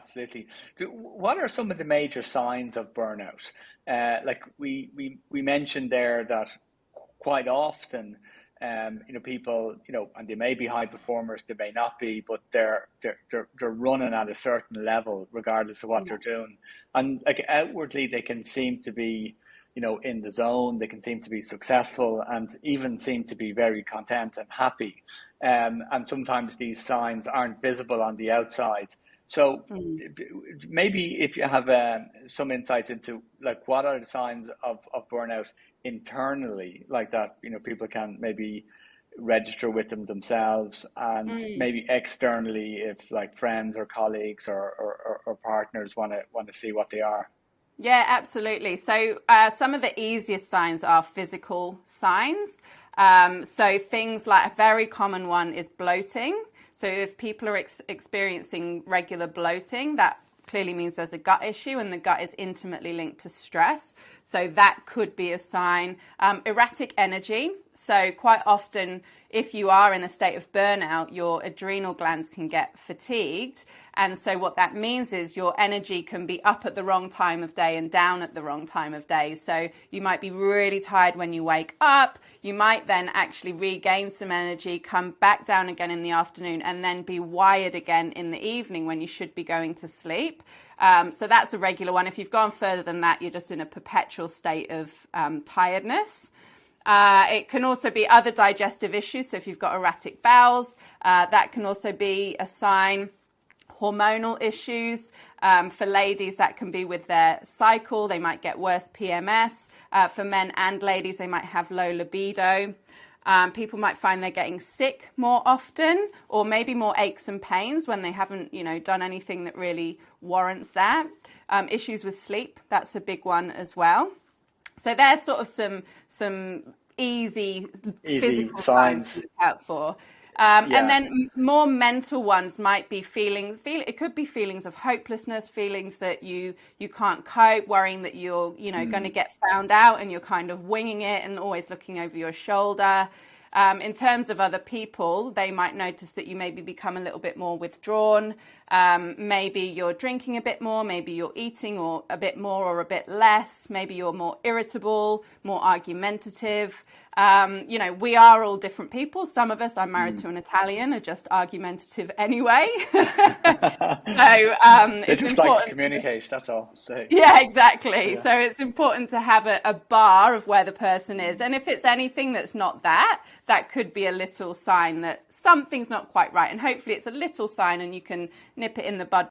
absolutely. What are some of the major signs of burnout? Like we mentioned there that quite often, people, and they may be high performers, they may not be, but they're running at a certain level regardless of what they're doing, and like outwardly they can seem to be, in the zone. They can seem to be successful and even seem to be very content and happy. And sometimes these signs aren't visible on the outside. So maybe if you have some insights into like what are the signs of burnout internally, like that, people can maybe register with them themselves, and maybe externally if like friends or colleagues or partners want to see what they are. Yeah, absolutely. So some of the easiest signs are physical signs. So things like a very common one is bloating. So if people are experiencing regular bloating, that clearly means there's a gut issue, and the gut is intimately linked to stress. So that could be a sign. Erratic energy. So quite often, if you are in a state of burnout, your adrenal glands can get fatigued. And so what that means is your energy can be up at the wrong time of day and down at the wrong time of day. So you might be really tired when you wake up. You might then actually regain some energy, come back down again in the afternoon, and then be wired again in the evening when you should be going to sleep. So that's a regular one. If you've gone further than that, you're just in a perpetual state of tiredness. It can also be other digestive issues. So if you've got erratic bowels, that can also be a sign. Hormonal issues. For ladies, that can be with their cycle. They might get worse PMS. For men and ladies, they might have low libido. People might find they're getting sick more often, or maybe more aches and pains when they haven't, done anything that really warrants that. Issues with sleep, that's a big one as well. So there's sort of some easy physical signs to look out for. And then more mental ones might be it could be feelings of hopelessness, feelings that you can't cope, worrying that you're, going to get found out, and you're kind of winging it and always looking over your shoulder. In terms of other people, they might notice that you maybe become a little bit more withdrawn. Maybe you're drinking a bit more, maybe you're eating or a bit more or a bit less. Maybe you're more irritable, more argumentative. We are all different people. Some of us, I'm married to an Italian, are just argumentative anyway. So they just like to communicate, that's all. Yeah, exactly. Yeah. So it's important to have a bar of where the person is. And if it's anything that's not that could be a little sign that something's not quite right. And hopefully it's a little sign and you can nip it in the bud